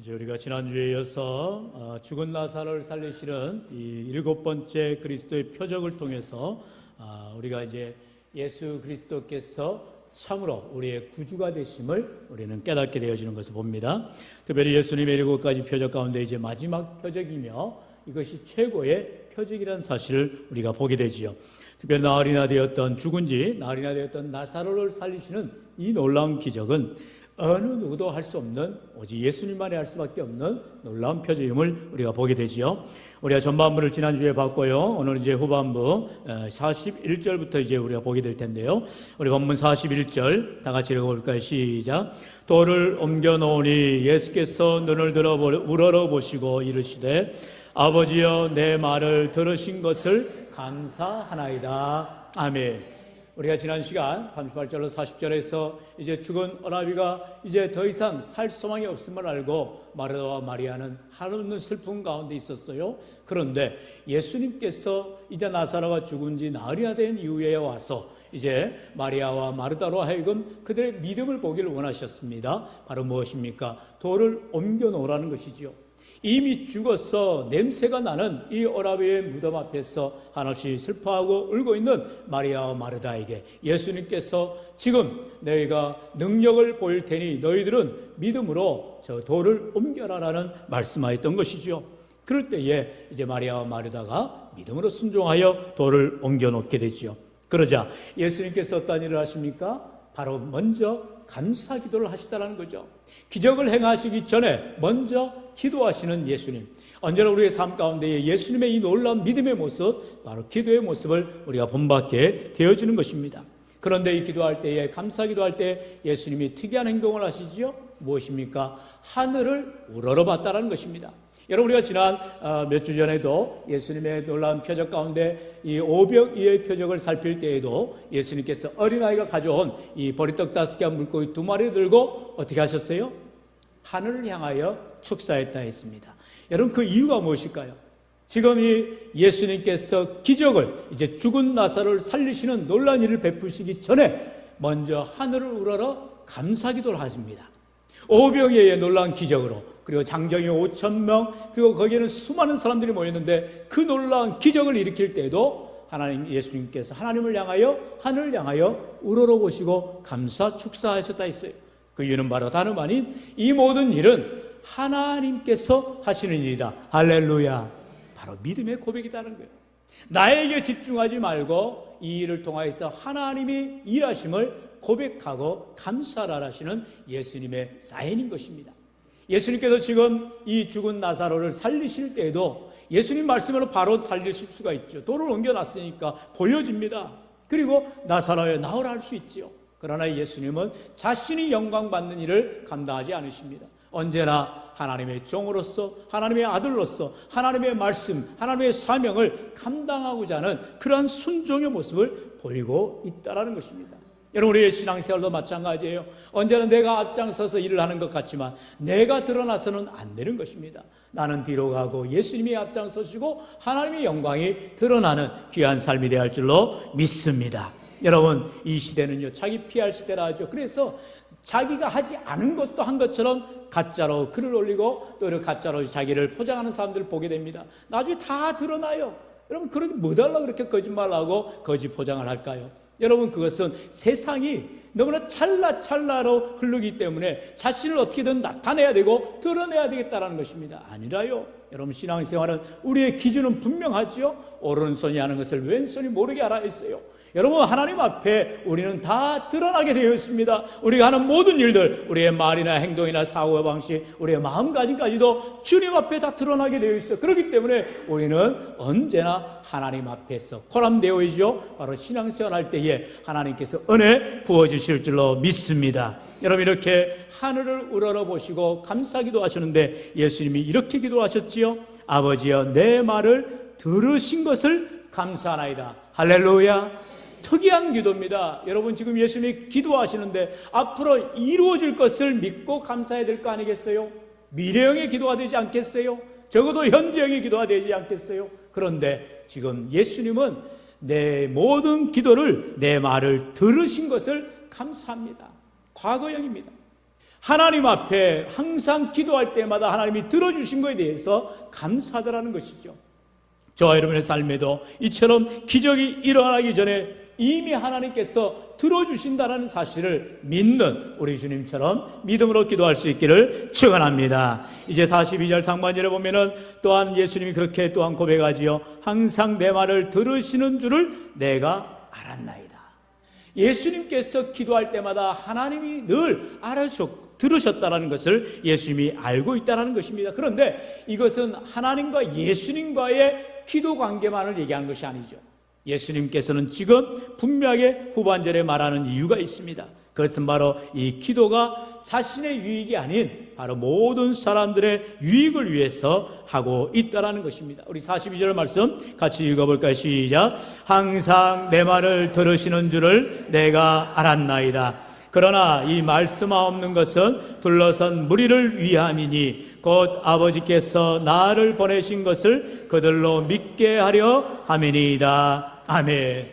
이제 우리가 지난주에 이어서 죽은 나사로를 살리시는 이 7번째 그리스도의 표적을 통해서 우리가 이제 예수 그리스도께서 참으로 우리의 구주가 되심을 우리는 깨닫게 되어지는 것을 봅니다. 특별히 예수님의 7가지 표적 가운데 이제 마지막 표적이며 이것이 최고의 표적이라는 사실을 우리가 보게 되지요. 특별히 나흘이나 되었던 죽은 지 나흘이나 되었던 나사로를 살리시는 이 놀라운 기적은 어느 누구도 할 수 없는 오직 예수님만이 할 수밖에 없는 놀라운 표적임을 우리가 보게 되지요. 우리가 전반부를 지난주에 봤고요. 오늘은 이제 후반부 41절부터 이제 우리가 보게 될 텐데요. 우리 본문 41절 다 같이 읽어볼까요? 시작. 돌을 옮겨 놓으니 예수께서 눈을 들어 우러러보시고 이르시되 아버지여 내 말을 들으신 것을 감사하나이다. 아멘. 우리가 지난 시간 38절로 40절에서 이제 죽은 어라비가 이제 더 이상 살 소망이 없음을 알고 마르다와 마리아는 한없는 슬픔 가운데 있었어요. 그런데 예수님께서 이제 나사로가 죽은 지 나흘이나 된 이후에 와서 이제 마리아와 마르다로 하여금 그들의 믿음을 보기를 원하셨습니다. 바로 무엇입니까? 돌을 옮겨 놓으라는 것이지요. 이미 죽어서 냄새가 나는 이 어라비의 무덤 앞에서 한없이 슬퍼하고 울고 있는 마리아와 마르다에게 예수님께서 지금 너희가 능력을 보일 테니 너희들은 믿음으로 저 돌을 옮겨라라는 말씀하였던 것이죠. 그럴 때에 이제 마리아와 마르다가 믿음으로 순종하여 돌을 옮겨 놓게 되지요. 그러자 예수님께서 어떤 일을 하십니까? 바로 먼저 감사 기도를 하시다라는 거죠. 기적을 행하시기 전에 먼저 기도하시는 예수님. 언제나 우리의 삶 가운데 예수님의 이 놀라운 믿음의 모습, 바로 기도의 모습을 우리가 본받게 되어지는 것입니다. 그런데 이 기도할 때에, 감사 기도할 때 예수님이 특이한 행동을 하시지요. 무엇입니까? 하늘을 우러러봤다라는 것입니다. 여러분, 우리가 지난 몇 주 전에도 예수님의 놀라운 표적 가운데 이 오병이어의 표적을 살필 때에도 예수님께서 어린아이가 가져온 이 보리떡 5개 물고기 2마리를 들고 어떻게 하셨어요? 하늘을 향하여 축사했다 했습니다. 여러분, 그 이유가 무엇일까요? 지금 이 예수님께서 기적을 이제 죽은 나사로를 살리시는 놀라운 일을 베푸시기 전에 먼저 하늘을 우러러 감사기도를 하십니다. 오병이어의 놀라운 기적으로, 그리고 장정이 5,000명, 그리고 거기에는 수많은 사람들이 모였는데 그 놀라운 기적을 일으킬 때에도 하나님, 예수님께서 하나님을 향하여 하늘을 향하여 우러러보시고 감사 축사하셨다 했어요. 그 이유는 바로 다름 아닌 이 모든 일은 하나님께서 하시는 일이다. 할렐루야. 바로 믿음의 고백이라는 거예요. 나에게 집중하지 말고 이 일을 통하여서 하나님이 일하심을 고백하고 감사를 하시는 예수님의 사인인 것입니다. 예수님께서 지금 이 죽은 나사로를 살리실 때에도 예수님 말씀으로 바로 살리실 수가 있죠. 돌을 옮겨놨으니까 보여집니다. 그리고 나사로에 나오라 할 수 있죠. 그러나 예수님은 자신이 영광받는 일을 감당하지 않으십니다. 언제나 하나님의 종으로서, 하나님의 아들로서 하나님의 말씀, 하나님의 사명을 감당하고자 하는 그러한 순종의 모습을 보이고 있다는 것입니다. 여러분, 우리의 신앙생활도 마찬가지예요. 언제나 내가 앞장서서 일을 하는 것 같지만 내가 드러나서는 안 되는 것입니다. 나는 뒤로 가고 예수님이 앞장서시고 하나님의 영광이 드러나는 귀한 삶이 되어야 할 줄로 믿습니다. 여러분, 이 시대는요, 자기 PR 시대라 하죠. 그래서 자기가 하지 않은 것도 한 것처럼 가짜로 글을 올리고 또 이렇게 가짜로 자기를 포장하는 사람들을 보게 됩니다. 나중에 다 드러나요. 여러분, 그렇게 뭐 달라고 그렇게 거짓말하고 거짓 포장을 할까요? 여러분, 그것은 세상이 너무나 찰나찰나로 흐르기 때문에 자신을 어떻게든 나타내야 되고 드러내야 되겠다는 것입니다. 아니라요. 여러분, 신앙생활은 우리의 기준은 분명하죠. 오른손이 하는 것을 왼손이 모르게 알아 있어요. 여러분, 하나님 앞에 우리는 다 드러나게 되어 있습니다. 우리가 하는 모든 일들, 우리의 말이나 행동이나 사고 방식, 우리의 마음가짐까지도 주님 앞에 다 드러나게 되어 있어요. 그렇기 때문에 우리는 언제나 하나님 앞에서 코람되어 있죠. 바로 신앙생활 할 때에 하나님께서 은혜 부어주실 줄로 믿습니다. 여러분, 이렇게 하늘을 우러러보시고 감사기도 하시는데 예수님이 이렇게 기도하셨지요. 아버지여 내 말을 들으신 것을 감사하나이다. 할렐루야. 특이한 기도입니다. 여러분, 지금 예수님이 기도하시는데 앞으로 이루어질 것을 믿고 감사해야 될 거 아니겠어요? 미래형의 기도가 되지 않겠어요? 적어도 현재형의 기도가 되지 않겠어요? 그런데 지금 예수님은 내 모든 기도를, 내 말을 들으신 것을 감사합니다. 과거형입니다. 하나님 앞에 항상 기도할 때마다 하나님이 들어주신 것에 대해서 감사하더라는 것이죠. 저와 여러분의 삶에도 이처럼 기적이 일어나기 전에 이미 하나님께서 들어주신다는 사실을 믿는 우리 주님처럼 믿음으로 기도할 수 있기를 축원합니다. 이제 42절 상반절에 보면은 또한 예수님이 그렇게 또한 고백하지요. 항상 내 말을 들으시는 줄을 내가 알았나이다. 예수님께서 기도할 때마다 하나님이 늘 들으셨다는 것을 예수님이 알고 있다는 것입니다. 그런데 이것은 하나님과 예수님과의 기도 관계만을 얘기하는 것이 아니죠. 예수님께서는 지금 분명하게 후반절에 말하는 이유가 있습니다. 그것은 바로 이 기도가 자신의 유익이 아닌 바로 모든 사람들의 유익을 위해서 하고 있다는 것입니다. 우리 42절 말씀 같이 읽어볼까요? 시작. 항상 내 말을 들으시는 줄을 내가 알았나이다. 그러나 이 말씀하 없는 것은 둘러선 무리를 위함이니 곧 아버지께서 나를 보내신 것을 그들로 믿게 하려 함이니이다. 아멘.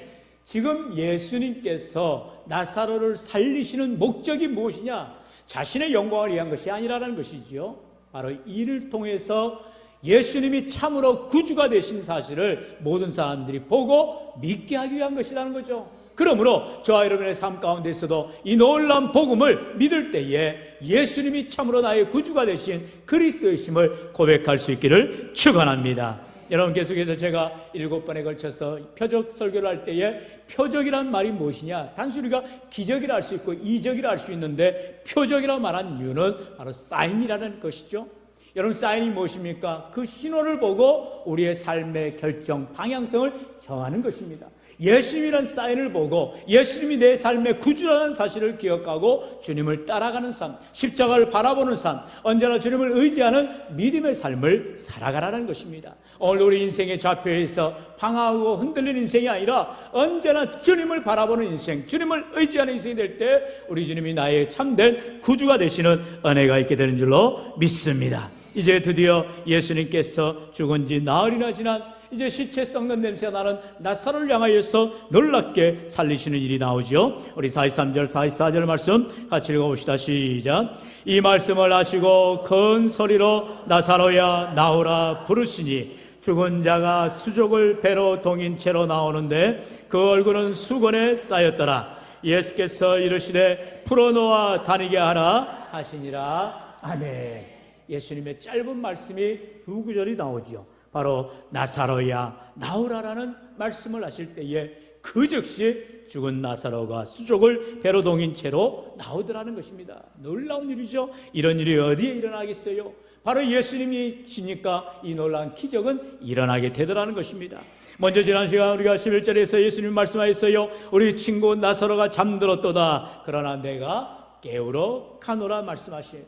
지금 예수님께서 나사로를 살리시는 목적이 무엇이냐? 자신의 영광을 위한 것이 아니라는 것이지요. 바로 이를 통해서 예수님이 참으로 구주가 되신 사실을 모든 사람들이 보고 믿게 하기 위한 것이라는 거죠. 그러므로 저와 여러분의 삶 가운데서도 이 놀라운 복음을 믿을 때에 예수님이 참으로 나의 구주가 되신 그리스도이심을 고백할 수 있기를 축원합니다. 여러분, 계속해서 제가 7번에 걸쳐서 표적 설교를 할 때에 표적이란 말이 무엇이냐? 단순히 우리가 기적이라 할 수 있고 이적이라 할 수 있는데 표적이라고 말한 이유는 바로 사인이라는 것이죠. 여러분, 사인이 무엇입니까? 그 신호를 보고 우리의 삶의 결정, 방향성을 정하는 것입니다. 예수님이란 사인을 보고 예수님이 내 삶의 구주라는 사실을 기억하고 주님을 따라가는 삶, 십자가를 바라보는 삶, 언제나 주님을 의지하는 믿음의 삶을 살아가라는 것입니다. 오늘 우리 인생의 좌표에서 방황하고 흔들리는 인생이 아니라 언제나 주님을 바라보는 인생, 주님을 의지하는 인생이 될 때 우리 주님이 나의 참된 구주가 되시는 은혜가 있게 되는 줄로 믿습니다. 이제 드디어 예수님께서 죽은 지 나흘이나 지난 이제 시체 썩는 냄새가 나는 나사로를 향하여서 놀랍게 살리시는 일이 나오죠. 우리 43절 44절 말씀 같이 읽어봅시다. 시작. 이 말씀을 하시고 큰 소리로 나사로야 나오라 부르시니 죽은 자가 수족을 배로 동인 채로 나오는데 그 얼굴은 수건에 쌓였더라. 예수께서 이르시되 풀어놓아 다니게 하라 하시니라. 아멘. 예수님의 짧은 말씀이 두 구절이 나오지요. 바로 나사로야 나오라라는 말씀을 하실 때에 그 즉시 죽은 나사로가 수족을 배로 동인 채로 나오더라는 것입니다. 놀라운 일이죠. 이런 일이 어디에 일어나겠어요? 바로 예수님이 지니까 이 놀라운 기적은 일어나게 되더라는 것입니다. 먼저 지난 시간 우리가 11절에서 예수님 말씀하셨어요. 우리 친구 나사로가 잠들었도다. 그러나 내가 깨우러 가노라 말씀하시에요.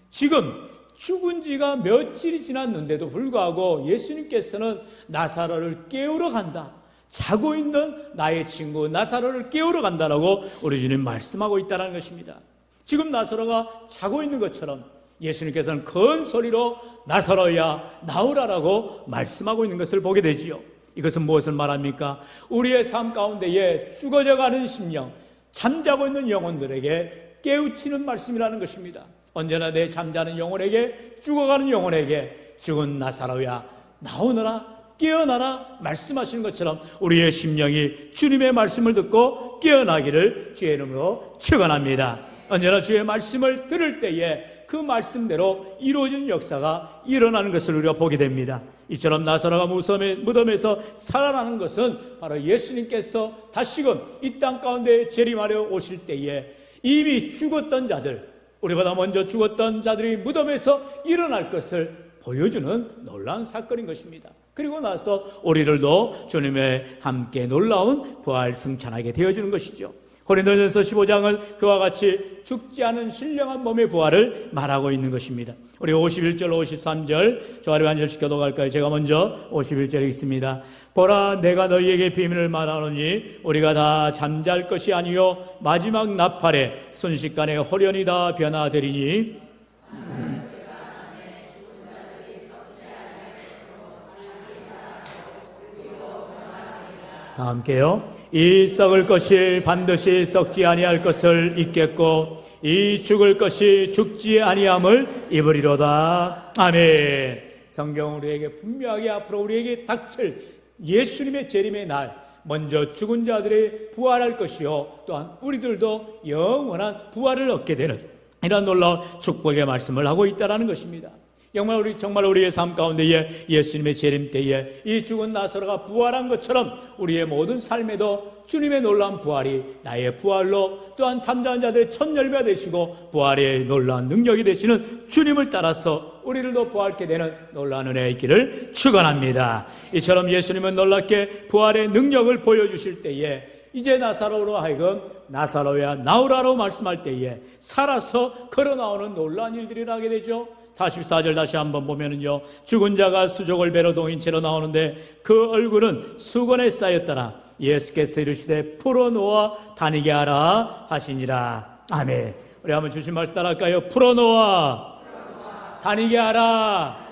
지금 죽은 지가 며칠이 지났는데도 불구하고 예수님께서는 나사로를 깨우러 간다. 자고 있는 나의 친구 나사로를 깨우러 간다라고 우리 주님 말씀하고 있다는 것입니다. 지금 나사로가 자고 있는 것처럼 예수님께서는 큰 소리로 나사로야 나오라라고 말씀하고 있는 것을 보게 되지요. 이것은 무엇을 말합니까? 우리의 삶 가운데에 죽어져가는 심령, 잠자고 있는 영혼들에게 깨우치는 말씀이라는 것입니다. 언제나 내 잠자는 영혼에게, 죽어가는 영혼에게 죽은 나사로야 나오너라, 깨어나라 말씀하시는 것처럼 우리의 심령이 주님의 말씀을 듣고 깨어나기를 주의 이름으로 축원합니다. 언제나 주의 말씀을 들을 때에 그 말씀대로 이루어진 역사가 일어나는 것을 우리가 보게 됩니다. 이처럼 나사로가 무덤에서 살아나는 것은 바로 예수님께서 다시금 이 땅 가운데 재림하려 오실 때에 이미 죽었던 자들, 우리보다 먼저 죽었던 자들이 무덤에서 일어날 것을 보여주는 놀라운 사건인 것입니다. 그리고 나서 우리들도 주님의 함께 놀라운 부활 승천하게 되어주는 것이죠. 고린도전서 15장은 그와 같이 죽지 않은 신령한 몸의 부활을 말하고 있는 것입니다. 우리 51절 53절 저 아래 한 절씩 교독할까요? 제가 먼저 51절에 있습니다. 보라 내가 너희에게 비밀을 말하노니 우리가 다 잠잘 것이 아니요 마지막 나팔에 순식간에 홀연히 다 변화되리니 다 함께요. 이 썩을 것이 반드시 썩지 아니할 것을 잊겠고 이 죽을 것이 죽지 아니함을 입으리로다. 아멘. 성경 우리에게 분명하게 앞으로 우리에게 닥칠 예수님의 재림의 날, 먼저 죽은 자들이 부활할 것이요, 또한 우리들도 영원한 부활을 얻게 되는 이런 놀라운 축복의 말씀을 하고 있다는 것입니다. 정말 우리의 삶 가운데에 예수님의 재림 때에 이 죽은 나사로가 부활한 것처럼 우리의 모든 삶에도 주님의 놀라운 부활이 나의 부활로, 또한 잠자는 자들의 첫 열매가 되시고 부활의 놀라운 능력이 되시는 주님을 따라서 우리들도 부활케 되는 놀라운 은혜가 있기를 축원합니다. 이처럼 예수님은 놀랍게 부활의 능력을 보여주실 때에 이제 나사로로 하여금 나사로야 나오라로 말씀할 때에 살아서 걸어 나오는 놀라운 일들이 나게 되죠. 44절 다시 한번 보면은요, 죽은 자가 수족을 베러 동인 채로 나오는데 그 얼굴은 수건에 쌓였더라. 예수께서 이르시되 풀어놓아 다니게 하라 하시니라. 아멘. 우리 한번 주신 말씀 따라할까요? 풀어놓아 다니게 하라.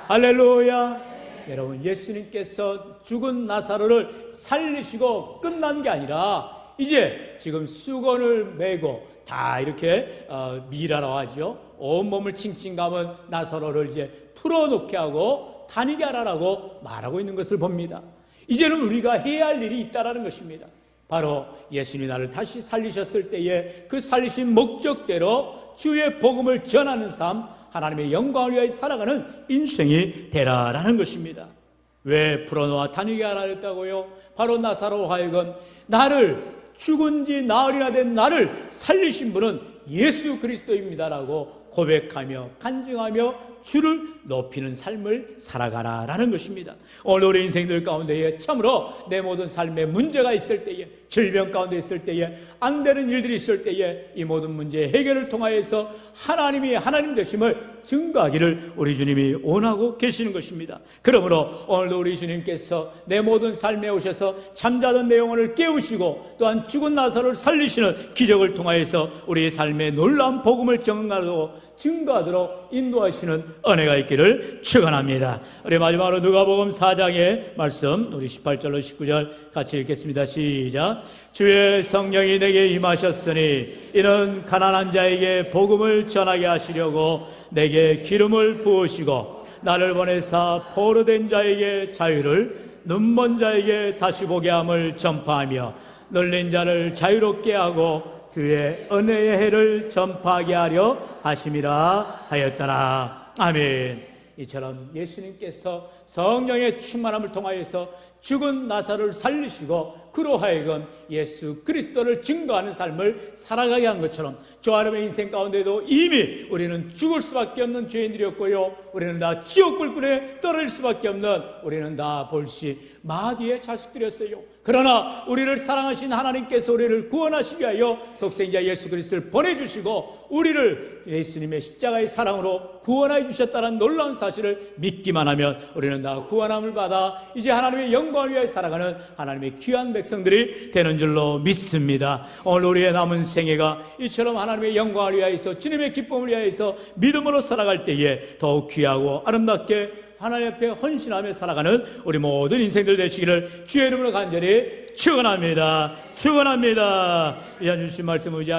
할렐루야. 여러분, 예수님께서 죽은 나사로를 살리시고 끝난 게 아니라 이제 지금 수건을 메고 다 이렇게 미라라고 하죠. 온몸을 칭칭 감은 나사로를 이제 풀어놓게 하고 다니게 하라라고 말하고 있는 것을 봅니다. 이제는 우리가 해야 할 일이 있다는 것입니다. 바로 예수님이 나를 다시 살리셨을 때에 그 살리신 목적대로 주의 복음을 전하는 삶, 하나님의 영광을 위하여 살아가는 인생이 되라라는 것입니다. 왜 풀어놓아 다니게 하라 했다고요? 바로 나사로 하여금 나를, 죽은 지 나흘이나 된 나를 살리신 분은 예수 그리스도입니다라고 고백하며 간증하며 주를 높이는 삶을 살아가라라는 것입니다. 오늘 우리 인생들 가운데에 참으로 내 모든 삶에 문제가 있을 때에, 질병 가운데 있을 때에, 안 되는 일들이 있을 때에 이 모든 문제의 해결을 통하여서 하나님이 하나님 되심을 증거하기를 우리 주님이 원하고 계시는 것입니다. 그러므로 오늘도 우리 주님께서 내 모든 삶에 오셔서 잠자던 내 영혼을 깨우시고 또한 죽은 나사로를 살리시는 기적을 통하여서 우리의 삶에 놀라운 복음을 증거하도록 인도하시는 은혜가 있기를 축원합니다. 우리 마지막으로 누가복음 4장의 말씀, 우리 18절로 19절 같이 읽겠습니다. 시작. 주의 성령이 내게 임하셨으니 이는 가난한 자에게 복음을 전하게 하시려고 내게 기름을 부으시고 나를 보내사 포로된 자에게 자유를, 눈먼 자에게 다시 보게 함을 전파하며 눌린 자를 자유롭게 하고 주의 은혜의 해를 전파하게 하려 하심이라 하였더라. 아멘. 이처럼 예수님께서 성령의 충만함을 통하여서 죽은 나사로를 살리시고 그로 하여금 예수 그리스도를 증거하는 삶을 살아가게 한 것처럼 저 여러분의 인생 가운데도 이미 우리는 죽을 수밖에 없는 죄인들이었고요, 우리는 다 지옥 불길에 떨어질 수밖에 없는, 우리는 다 볼시 마귀의 자식들이었어요. 그러나 우리를 사랑하신 하나님께서 우리를 구원하시기 위하여 독생자 예수 그리스도를 보내주시고 우리를 예수님의 십자가의 사랑으로 구원해 주셨다는 놀라운 사실을 믿기만 하면 우리는 다 구원함을 받아 이제 하나님의 영광을 위하여 살아가는 하나님의 귀한 백성들이 되는 줄로 믿습니다. 오늘 우리의 남은 생애가 이처럼 하나님의 영광을 위하여서 주님의 기쁨을 위하여서 믿음으로 살아갈 때에 더욱 귀하고 아름답게 하나님 앞에 헌신하며 살아가는 우리 모든 인생들 되시기를 주의 이름으로 간절히 축원합니다. 축원합니다. 이 한 주신 말씀 의지하며